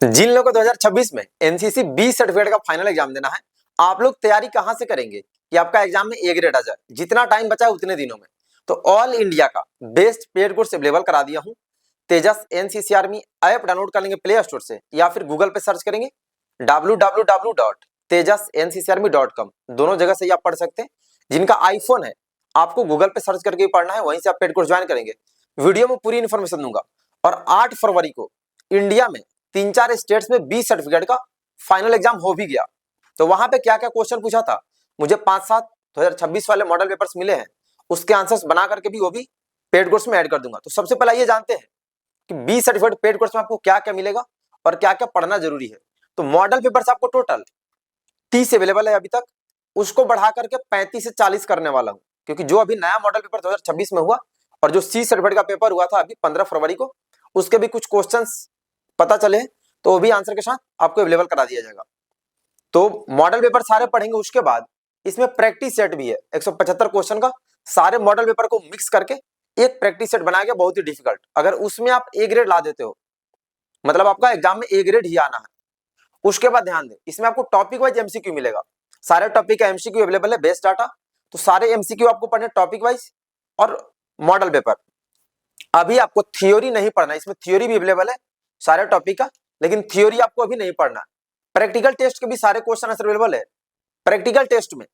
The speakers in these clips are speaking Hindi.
जिन लोगों को 2026 में एनसीसी बी सर्टिफिकेट का फाइनल एग्जाम देना है, आप लोग तैयारी कहां से करेंगे कि आपका एग्जाम में ए ग्रेड आ जाए, जितना टाइम बचा है उतने दिनों में। तो ऑल इंडिया का बेस्ट पेड कोर्स अवेलेबल करा दिया हूं। तेजस एनसीसी आर्मी ऐप डाउनलोड कर लेंगे प्ले स्टोर से या फिर गूगल पे सर्च करेंगे www.tejasenccarmy.com, दोनों जगह से आप पढ़ सकते हैं। जिनका आईफोन है आपको गूगल पे सर्च करके ही पढ़ना है, वहीं से आप पेड कोर्स ज्वाइन करेंगे। वीडियो में पूरी इन्फॉर्मेशन दूंगा। और 8 फरवरी को इंडिया में 3-4 स्टेट्स में बी सर्टिफिकेट का फाइनल एग्जाम हो भी गया। तो वहां पे क्या क्या क्वेश्चन पूछा था, मुझे 5-7 2026 वाले मॉडल पेपर्स मिले हैं, उसके आंसर्स बना करके भी वो भी पेड कोर्स में ऐड कर दूंगा। तो सबसे पहले ये जानते हैं कि बी सर्टिफिकेट पेड कोर्स में आपको क्या क्या मिलेगा और क्या क्या पढ़ना जरूरी है। तो मॉडल पेपर्स आपको टोटल 30 अवेलेबल है अभी तक, उसको बढ़ा करके 35 से 40 करने वाला हूं, क्योंकि जो अभी नया मॉडल पेपर 2026 में हुआ और जो सी सर्टिफिकेट का पेपर हुआ था अभी 15 फरवरी को, उसके भी कुछ क्वेश्चंस पता चले तो वो भी आंसर के साथ आपको अवेलेबल करा दिया जाएगा। तो मॉडल पेपर सारे पढ़ेंगे, उसके बाद इसमें प्रैक्टिस सेट भी है 175 क्वेश्चन का। सारे मॉडल पेपर को मिक्स करके एक प्रैक्टिस सेट बनाया गया, बहुत ही डिफिकल्ट। अगर उसमें आप ए ग्रेड ला देते हो, मतलब आपका एग्जाम में ए ग्रेड ही आना है। उसके बाद ध्यान दें, इसमें आपको टॉपिक वाइज एमसीक्यू मिलेगा। सारे टॉपिक का एमसीक्यू अवेलेबल है, बेस्ड डाटा। तो सारे एमसीक्यू आपको पढ़ने टॉपिक वाइज और मॉडल पेपर। अभी आपको थ्योरी नहीं पढ़ना, इसमें थ्योरी भी अवेलेबल है सारे टॉपिक का, लेकिन थ्योरी आपको अभी नहीं पढ़ना। प्रैक्टिकल टेस्ट के भी सारे क्वेश्चन आंसर अवेलेबल है। प्रैक्टिकल टेस्ट में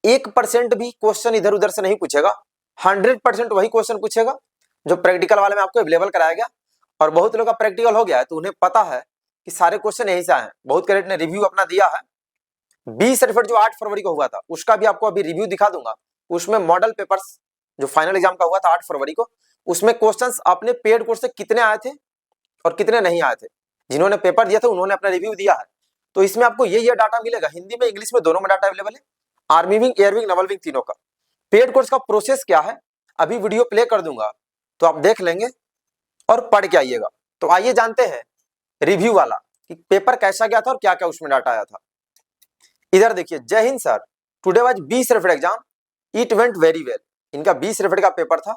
1% भी क्वेश्चन इधर उधर से नहीं पूछेगा, 100% वही क्वेश्चन पूछेगा जो प्रैक्टिकल वाले में आपको अवेलेबल कराया गया। और बहुत लोगों का प्रैक्टिकल हो गया है तो उन्हें पता है कि सारे क्वेश्चन यहीं से आए हैं। बहुत कैडेट ने रिव्यू अपना दिया है। बी सर्टिफिकेट जो 8 फरवरी को हुआ था उसका भी आपको अभी रिव्यू दिखा दूंगा। उसमें मॉडल पेपर्स जो फाइनल एग्जाम का हुआ था 8 फरवरी को, उसमें क्वेश्चंस अपने पेड कोर्स से कितने आए थे और कितने नहीं आए थे। जिन्होंने पेपर दिया था उन्होंने अपना रिव्यू दिया है। तो इसमें आपको ये डाटा मिलेगा, हिंदी में इंग्लिश में दोनों में डाटा अवेलेबल है, army wing, air wing, Naval wing तीनों का। पेड कोर्स का प्रोसेस क्या है अभी वीडियो प्ले कर दूंगा तो आप देख लेंगे और पढ़ के आइएगा। तो आइए जानते हैं रिव्यू वाला कि पेपर कैसा गया था और क्या क्या उसमें डाटा आया था। इधर देखिए, जय Hind sir, today was B certificate exam, it went very well. इनका बी सर्टिफिकेट का पेपर था।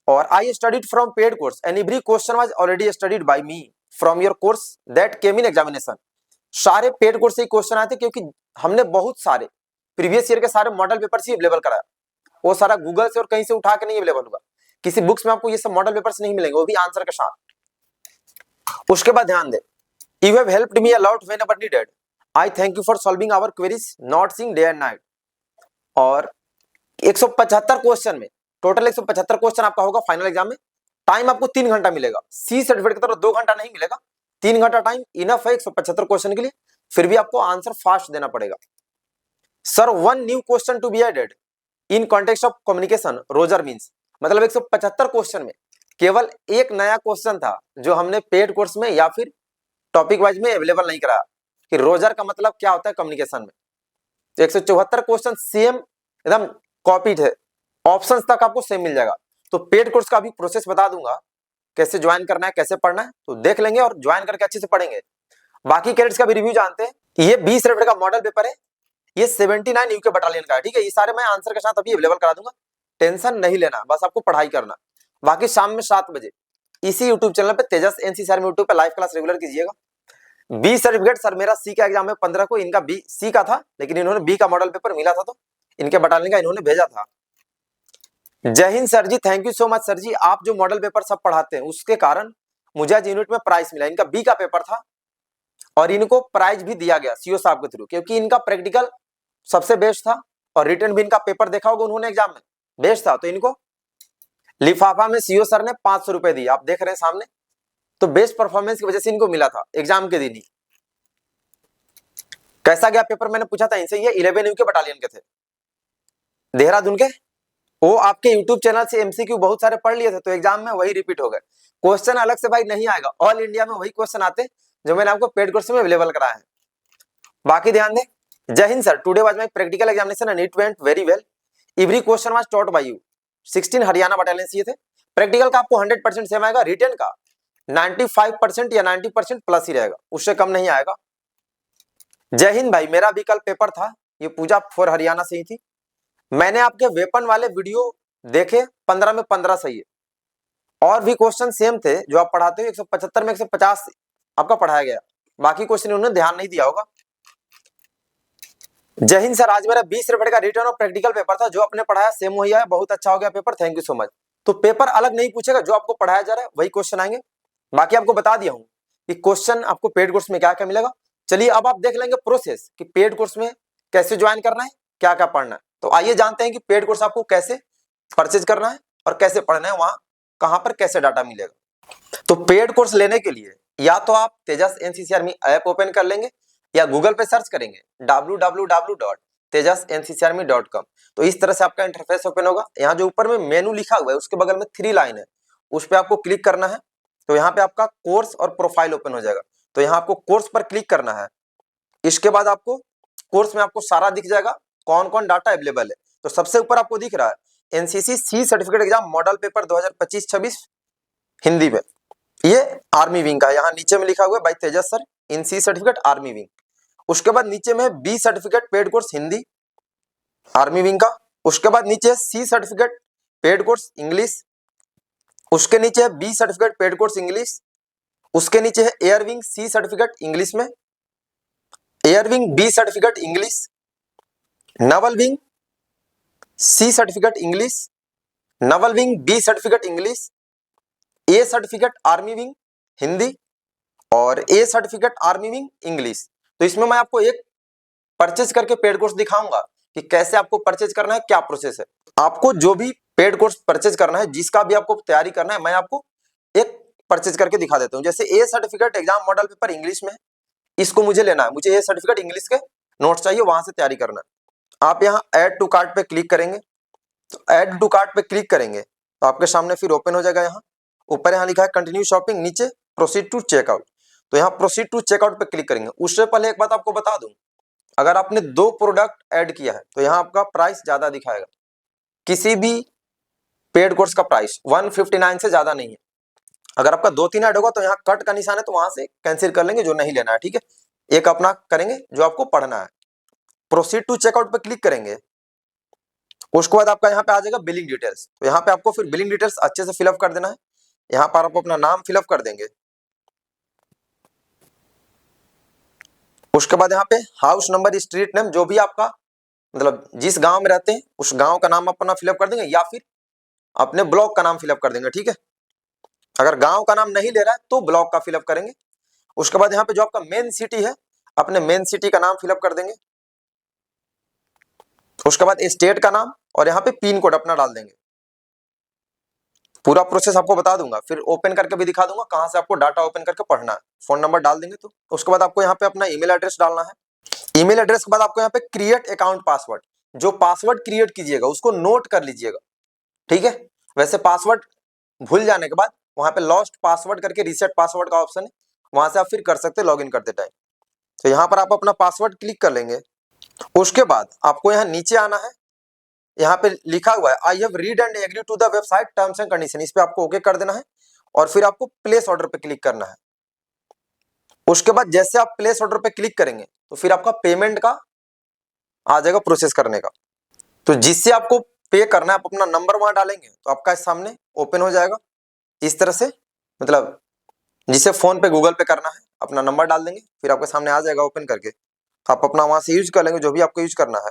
और I studied from paid course and every question was already studied by me from your course that came in examination. सारे पेड कोर्स से ही क्वेश्चन आए थे, क्योंकि हमने बहुत सारे प्रीवियस ईयर के सारे मॉडल पेपर ही अवेलेबल कराया। वो सारा गूगल से और कहीं से उठा के नहीं अवेलेबल होगा, किसी बुक्स में आपको ये सब मॉडल पेपर्स नहीं मिलेंगे, वो भी आंसर के साथ। उसके बाद ध्यान दे, you have helped me a lot whenever needed, I thank you for solving our queries not seeing day and night. और 175 क्वेश्चन में टोटल 175 क्वेश्चन आपका होगा फाइनल एग्जाम में। टाइम आपको 3 घंटा मिलेगा, सी सर्टिफिकेट की तरह 2 घंटा नहीं मिलेगा, 3 घंटा टाइम इनफ है 175 क्वेश्चन के लिए। फिर भी आपको आंसर फास्ट देना पड़ेगा। Sir, 1 new question to be added in context of communication roger means, मतलब 175 क्वेश्चन में केवल एक नया क्वेश्चन था जो हमने पेड कोर्स में या फिर टॉपिक वाइज में अवेलेबल नहीं कराया, कि रोजर का मतलब क्या होता है कम्युनिकेशन में। तो 174 क्वेश्चन सेम एकदम कॉपीड है, ऑप्शंस तक आपको सेम मिल जाएगा। तो पेड कोर्स का भी प्रोसेस बता दूंगा, कैसे ज्वाइन करना है, कैसे पढ़ना है, तो देख लेंगे और ज्वाइन करके अच्छे से पढ़ेंगे। बाकी कैडेट्स का भी रिव्यू जानते हैं। ये 20 सर्टिफिकेट का मॉडल पेपर है, ये 79 यूके बटालियन का है, ठीक है। ये सारे मैं आंसर के साथ अभी अवेलेबल करा दूंगा, टेंशन नहीं लेना, बस आपको पढ़ाई करना। बाकी शाम में 7 बजे इसी यूट्यूब चैनल पे तेजस एनसीसी आर्मी यूट्यूब पे लाइव क्लास रेगुलर कीजिएगा। बी सर्टिफिकेट सर मेरा सी का एग्जाम है 15 को, इनका बी सी का था, लेकिन इन्होंने बी का मॉडल पेपर मिला था तो इनके बटालियन का इन्होंने भेजा था। Jai Hind sir ji, thank you so much sir ji, आप जो मॉडल पेपर सब पढ़ाते हैं उसके कारण मुझे आज यूनिट में प्राइज मिला। इनका बी का पेपर था और इनको प्राइज भी दिया गया सीओ साहब के थ्रू, क्योंकि इनका प्रैक्टिकल सबसे बेस्ट था और रिटर्न भी इनका पेपर देखा होगा उन्होंने एग्जाम में, बेस्ट था। तो इनको लिफाफा में सीओ सर ने 500 रुपए दिए, आप देख रहे हैं सामने। तो बेस्ट परफॉर्मेंस की वजह से इनको मिला था एग्जाम के दिन ही। कैसा गया पेपर मैंने पूछा था इनसे, ये 11 यू के बटालियन के थे, देहरादून के। वो आपके यूट्यूब चैनल से एमसीक्यू बहुत सारे पढ़ लिए थे तो एग्जाम में वही रिपीट हो गए। क्वेश्चन अलग से भाई नहीं आएगा, ऑल इंडिया में वही क्वेश्चन आते जो मैंने आपको पेड कोर्स में अवेलेबल कराया है। बाकी ध्यान दें, जय Hind sir, today was my practical examination and it went very well, every question was taught by you. 16 Haryana battalion से ये थे। प्रैक्टिकल का आपको 100% सेम आएगा, रिटर्न का 95% या 90% प्लस ही रहेगा, उससे कम नहीं आएगा। जय हिंद भाई, मेरा भी कल पेपर था, ये पूजा 4 हरियाणा से ही थी। मैंने आपके वेपन वाले वीडियो देखे, 15 में 15 सही है, और भी क्वेश्चन सेम थे जो आप पढ़ाते हो। 175 में 150 आपका पढ़ाया गया, बाकी क्वेश्चन उन्होंने ध्यान नहीं दिया होगा। जय हिंद सर, आज मेरा 20 रुपए का रिटर्न और प्रैक्टिकल पेपर था, जो आपने पढ़ाया सेम वही आया, बहुत अच्छा हो गया paper, thank you so much. तो पेपर अलग नहीं पूछेगा, जो आपको पढ़ाया जा रहा है वही क्वेश्चन आएंगे। बाकी आपको बता दिया हूं कि क्वेश्चन आपको पेड कोर्स में क्या क्या मिलेगा। चलिए अब आप देख लेंगे प्रोसेस कि पेड कोर्स में कैसे ज्वाइन करना है, क्या क्या पढ़ना है। तो आइए जानते हैं कि पेड कोर्स आपको कैसे परचेज करना है और कैसे पढ़ना है, वहां कहां पर कैसे डाटा मिलेगा। तो पेड कोर्स लेने के लिए या तो आप तेजस एनसीसी आर्मी ऐप ओपन कर लेंगे या गूगल पे सर्च करेंगे www.tejasnccarmy.com। तो इस तरह से आपका इंटरफेस ओपन होगा। यहाँ जो ऊपर में मेनू लिखा हुआ है उसके बगल में 3 लाइन है, उस पर आपको क्लिक करना है। तो यहाँ पे आपका कोर्स और प्रोफाइल ओपन हो जाएगा। तो यहाँ आपको कोर्स पर क्लिक करना है। इसके बाद आपको कोर्स में आपको सारा दिख जाएगा, कौन कौन डाटा अवेलेबल है। तो सबसे ऊपर आपको दिख रहा है NCC C certificate exam model paper 2025-26 Hindi में, ये आर्मी विंग का। यहाँ नीचे में लिखा हुआ है by Tejas sir in C certificate army wing. उसके बाद नीचे में B certificate paid course Hindi army wing का। उसके बाद नीचे C certificate paid course English. उसके नीचे है B certificate paid course English. उसके नीचे है air wing C certificate English में, air wing B certificate English, naval wing C certificate English, naval wing B certificate English, A certificate army wing Hindi और ए सर्टिफिकेट आर्मी विंग इंग्लिश। तो इसमें मैं आपको एक परचेज करके पेड कोर्स दिखाऊंगा कि कैसे आपको परचेज करना है, क्या प्रोसेस है। आपको जो भी पेड कोर्स परचेज करना है, जिसका भी आपको तैयारी करना है, मैं आपको एक परचेज करके दिखा देता हूं। जैसे A certificate exam model paper English में, इसको मुझे लेना है, मुझे ए सर्टिफिकेट इंग्लिश के नोट्स चाहिए, वहां से तैयारी करना है। आप यहाँ ऐड टू कार्ट पे क्लिक करेंगे। तो ऐड टू कार्ट पे क्लिक करेंगे तो आपके सामने फिर ओपन हो जाएगा। यहाँ ऊपर यहाँ लिखा है कंटिन्यू शॉपिंग, नीचे प्रोसीड टू चेकआउट। तो यहाँ प्रोसीड टू चेकआउट पे क्लिक करेंगे। उससे पहले एक बात आपको बता दूं, अगर आपने 2 प्रोडक्ट ऐड किया है तो यहाँ आपका प्राइस ज्यादा दिखाएगा। किसी भी पेड कोर्स का प्राइस 159 से ज्यादा नहीं है। अगर आपका 2-3 ऐड होगा तो यहाँ कट का निशान है, तो वहां से कैंसिल कर लेंगे जो नहीं लेना है, ठीक है। एक अपना करेंगे जो आपको पढ़ना है। प्रोसीड टू चेकआउट पे क्लिक करेंगे। उसके बाद आपका यहाँ पे आ जाएगा बिलिंग डिटेल्स। तो यहाँ पे आपको फिर बिलिंग डिटेल्स अच्छे से फिलअप कर देना है। यहाँ पर आप अपना नाम फिलअप कर देंगे। उसके बाद यहाँ पे हाउस नंबर स्ट्रीट नेम, जो भी आपका मतलब जिस गांव में रहते हैं उस गांव का नाम अपना फिलअप कर देंगे या फिर अपने ब्लॉक का नाम फिलअप कर देंगे, ठीक है। अगर गांव का नाम नहीं ले रहा है तो ब्लॉक का फिलअप करेंगे। उसके बाद यहाँ पे जो आपका मेन सिटी है, अपने मेन सिटी का नाम फिलअप कर देंगे। उसके बाद स्टेट का नाम और यहाँ पे पिन कोड अपना डाल देंगे। पूरा प्रोसेस आपको बता दूंगा, फिर ओपन करके भी दिखा दूंगा कहां से आपको डाटा ओपन करके पढ़ना है। फोन नंबर डाल देंगे। तो उसके बाद आपको यहाँ पे अपना ईमेल एड्रेस डालना है। ईमेल एड्रेस के बाद आपको यहाँ पे क्रिएट अकाउंट पासवर्ड, जो पासवर्ड क्रिएट कीजिएगा उसको नोट कर लीजिएगा, ठीक है। वैसे पासवर्ड भूल जाने के बाद वहां पे लॉस्ट पासवर्ड करके रीसेट पासवर्ड का ऑप्शन है, वहां से आप फिर कर सकते हैं लॉग इन करते टाइम। तो यहाँ पर आप अपना पासवर्ड क्लिक कर लेंगे। उसके बाद आपको यहाँ नीचे आना है। यहाँ पे लिखा हुआ है I have read and agree to the website terms and condition, इस पे आपको ओके कर देना है और फिर आपको प्लेस ऑर्डर पे क्लिक करना है। उसके बाद जैसे आप प्लेस ऑर्डर पे क्लिक करेंगे तो फिर आपका पेमेंट का आ जाएगा प्रोसेस करने का। तो जिससे आपको पे करना है आप अपना नंबर वहां डालेंगे तो आपका सामने ओपन हो जाएगा इस तरह से। मतलब जिसे फोन पे गूगल पे करना है अपना नंबर डाल देंगे, फिर आपके सामने आ जाएगा ओपन करके। आप अपना वहां से यूज कर लेंगे जो भी आपको यूज करना है।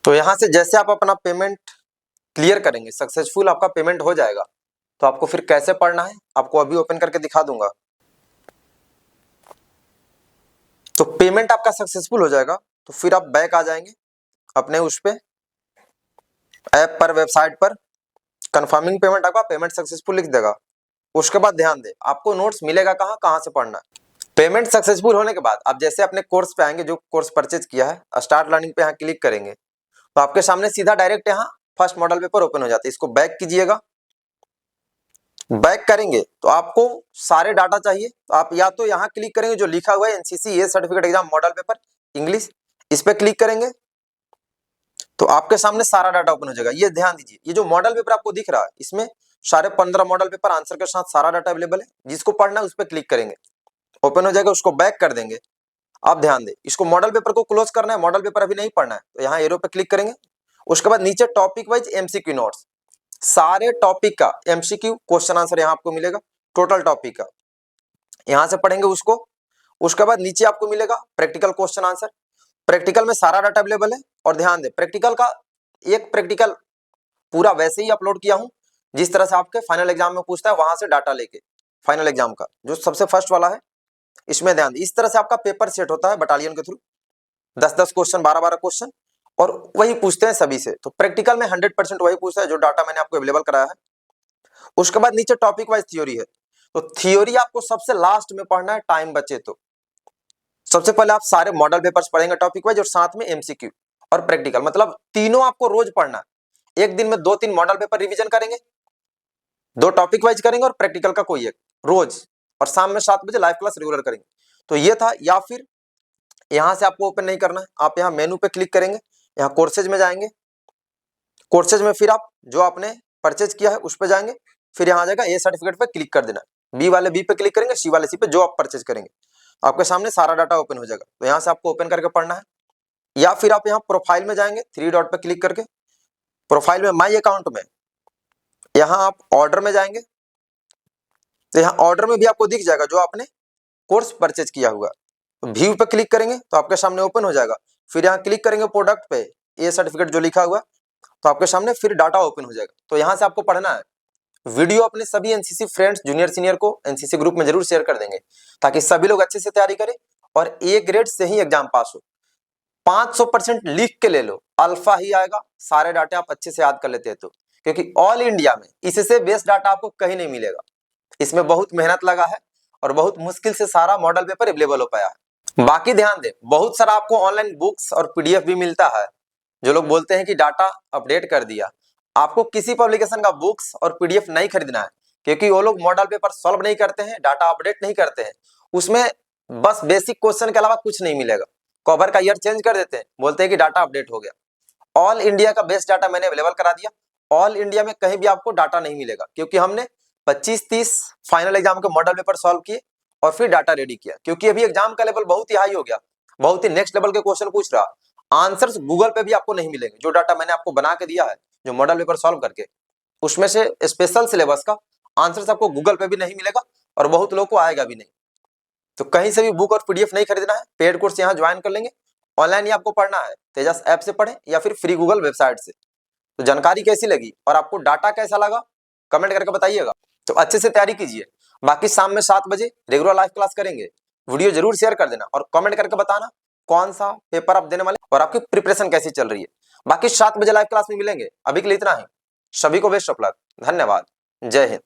तो यहाँ से जैसे आप अपना पेमेंट क्लियर करेंगे, सक्सेसफुल आपका पेमेंट हो जाएगा, तो आपको फिर कैसे पढ़ना है आपको अभी ओपन करके दिखा दूंगा। तो पेमेंट आपका सक्सेसफुल हो जाएगा तो फिर आप बैक आ जाएंगे अपने उस पे ऐप पर, वेबसाइट पर। कंफर्मिंग पेमेंट आपका पेमेंट सक्सेसफुल लिख देगा। उसके बाद ध्यान दे आपको नोट्स मिलेगा कहाँ से पढ़ना है। पेमेंट सक्सेसफुल होने के बाद आप जैसे अपने कोर्स पे आएंगे, जो कोर्स परचेज किया है, स्टार्ट लर्निंग पे यहाँ क्लिक करेंगे तो आपके सामने सीधा डायरेक्ट यहाँ फर्स्ट मॉडल पेपर ओपन हो जाता है। इसको बैक कीजिएगा। बैक करेंगे तो आपको सारे डाटा चाहिए, तो आप या तो यहाँ क्लिक करेंगे जो लिखा हुआ है एनसीसी ए certificate exam model paper English, इस पे क्लिक करेंगे तो आपके सामने सारा डाटा ओपन हो जाएगा। ये ध्यान दीजिए, ये जो मॉडल पेपर आपको दिख रहा है इसमें सारे 15 मॉडल पेपर आंसर के साथ सारा डाटा अवेलेबल है। जिसको पढ़ना है उस पर क्लिक करेंगे, ओपन हो जाएगा। उसको बैक कर देंगे। आप ध्यान दें, इसको मॉडल पेपर को क्लोज करना है, मॉडल पेपर अभी नहीं पढ़ना है, तो यहाँ एरो पे क्लिक करेंगे। उसके बाद नीचे टॉपिक वाइज एमसीक्यू नोट्स, सारे टॉपिक का एमसीक्यू क्वेश्चन आंसर यहाँ आपको मिलेगा, टोटल टॉपिक का। यहाँ से पढ़ेंगे उसको। उसके बाद नीचे आपको मिलेगा प्रैक्टिकल क्वेश्चन आंसर। प्रैक्टिकल में सारा डाटा अवेलेबल है। और ध्यान दें, प्रैक्टिकल का एक प्रैक्टिकल पूरा वैसे ही अपलोड किया हूं जिस तरह से आपके फाइनल एग्जाम में पूछता है, वहां से डाटा लेके फाइनल एग्जाम का जो सबसे फर्स्ट वाला है, इसमें ध्यान दें। इस तरह से आपका पेपर सेट होता है बटालियन के थ्रू, 10-10 क्वेश्चन, 12-12 क्वेश्चन, और वही पूछते हैं सभी से। तो प्रैक्टिकल में 100% वही पूछता है जो डाटा मैंने आपको अवेलेबल कराया है। उसके बाद नीचे टॉपिक वाइज थ्योरी है। तो थ्योरी आपको सबसे लास्ट में पढ़ना है, टाइम बचे तो। सबसे पहले आप सारे मॉडल पेपर्स पढ़ेंगे टॉपिक वाइज, और साथ में एमसीक्यू और प्रैक्टिकल, मतलब तीनों आपको रोज पढ़ना है। एक दिन में 2-3 मॉडल पेपर रिवीजन करेंगे, 2 टॉपिक वाइज करेंगे और प्रैक्टिकल का कोई एक रोज, और शाम में 7 बजे लाइव क्लास रेगुलर करेंगे। तो ये था। या फिर यहां से आपको ओपन नहीं करना है, आप यहाँ मेनू पे क्लिक करेंगे, यहाँ कोर्सेज में जाएंगे, कोर्सेज में फिर आप जो आपने परचेज किया है उस पर जाएंगे, फिर यहाँ आ जाएगा ए सर्टिफिकेट पे क्लिक कर देना, बी वाले बी पे क्लिक करेंगे, सी वाले सी पे, जो आप परचेज करेंगे आपके सामने सारा डाटा ओपन हो जाएगा। तो यहाँ से आपको ओपन करके पढ़ना है। या फिर आप यहाँ प्रोफाइल में जाएंगे, 3 डॉट पे क्लिक करके प्रोफाइल में माई अकाउंट में यहाँ आप ऑर्डर में जाएंगे, तो यहाँ ऑर्डर में भी आपको दिख जाएगा जो आपने कोर्स परचेज किया हुआ। व्यू पे क्लिक करेंगे तो आपके सामने ओपन हो जाएगा। फिर यहाँ क्लिक करेंगे प्रोडक्ट पे, ए सर्टिफिकेट जो लिखा हुआ, तो आपके सामने फिर डाटा ओपन हो जाएगा। तो यहाँ से आपको पढ़ना है। वीडियो अपने सभी एनसीसी फ्रेंड्स, जूनियर सीनियर को एनसीसी ग्रुप में जरूर शेयर कर देंगे, ताकि सभी लोग अच्छे से तैयारी करें और ए ग्रेड से ही एग्जाम पास हो। 500% लिख के ले लो, अल्फा ही आएगा, सारे डाटे आप अच्छे से याद कर लेते हैं तो, क्योंकि ऑल इंडिया में इससे बेस्ट डाटा आपको कहीं नहीं मिलेगा। इसमें बहुत मेहनत लगा है और बहुत मुश्किल से सारा मॉडल पेपर अवेलेबल हो पाया है। बाकी ध्यान दें, बहुत सारा आपको ऑनलाइन बुक्स और पीडीएफ भी मिलता है। जो लोग बोलते हैं कि डाटा अपडेट कर दिया, आपको किसी पब्लिकेशन का बुक्स और पीडीएफ नहीं खरीदना है, क्योंकि वो लोग मॉडल पेपर सॉल्व नहीं करते हैं, डाटा अपडेट नहीं करते हैं। उसमें बस बेसिक क्वेश्चन के अलावा कुछ नहीं मिलेगा। कवर का ईयर चेंज कर देते हैं, बोलते हैं कि डाटा अपडेट हो गया। ऑल इंडिया का बेस्ट डाटा मैंने अवेलेबल करा दिया। ऑल इंडिया में कहीं भी आपको डाटा नहीं मिलेगा, क्योंकि हमने 25-30 फाइनल एग्जाम के मॉडल पेपर सॉल्व किए और फिर डाटा रेडी किया। क्योंकि अभी एग्जाम का लेवल बहुत ही हाई हो गया, बहुत ही नेक्स्ट लेवल के क्वेश्चन पूछ रहा। आंसर्स गूगल पे भी आपको नहीं मिलेंगे। जो डाटा मैंने आपको बना के दिया है, जो मॉडल पेपर सॉल्व करके, उसमें से स्पेशल सिलेबस का आंसर्स आपको गूगल पे भी नहीं मिलेगा और बहुत लोगों को आएगा भी नहीं। तो कहीं से भी बुक और पीडीएफ नहीं खरीदना है, पेड कोर्स यहाँ ज्वाइन कर लेंगे। ऑनलाइन ही आपको पढ़ना है, तेजस ऐप से पढ़ें या फिर फ्री गूगल वेबसाइट से। तो जानकारी कैसी लगी और आपको डाटा कैसा लगा, कमेंट करके बताइएगा। तो अच्छे से तैयारी कीजिए। बाकी शाम में 7 बजे रेगुलर लाइव क्लास करेंगे। वीडियो जरूर शेयर कर देना और कमेंट करके बताना कौन सा पेपर आप देने वाले और आपकी प्रिपरेशन कैसी चल रही है। बाकी 7 बजे लाइव क्लास में मिलेंगे। अभी के लिए इतना ही। सभी को बेस्ट ऑफ लक। धन्यवाद। जय हिंद।